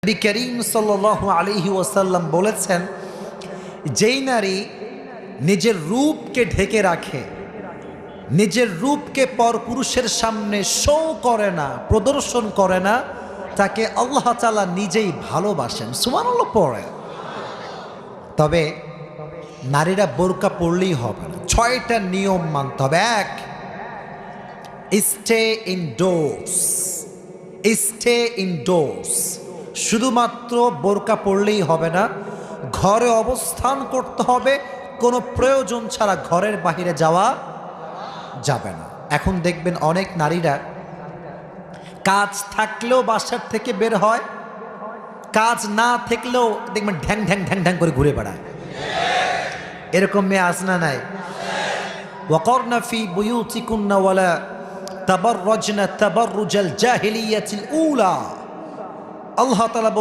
নবী করিম সাল্লাল্লাহু আলাইহি ওয়াসাল্লাম বলেছেন, যেই নারী নিজের রূপকে ঢেকে রাখে, নিজের রূপকে পরপুরুষের সামনে শো করে না, প্রদর্শন করে না, তাকে আল্লাহ তাআলা নিজেই ভালোবাসেন। সুবহানাল্লাহ পড়ে। তবে নারীরা বোরকা পরলেই হবে না, 6টা নিয়ম মানতে হবে। 1, স্টে ইনডোরস। স্টে ইনডোরস, শুধুমাত্র বোরকা পরলেই হবে না, ঘরে অবস্থান করতে হবে, কোনো প্রয়োজন ছাড়া ঘরের বাইরে যাওয়া যাবে না। এখন দেখবেন অনেক নারীরা কাজ থাকলেও বাসার থেকে বের হয়, কাজ না থাকলেও দেখবেন ঢ্যাং ঢ্যাং ঢ্যাং ঢ্যাং করে ঘুরে বেড়ায়। এরকম মেয়ে আছে না নাই? ওয়াকরনা ফি বুয়ুতিকুন্না ওয়ালা তাবাররাজনা তাবাররুজাল জাহিলিয়াতিল উলা। আল্লাহ তাআলা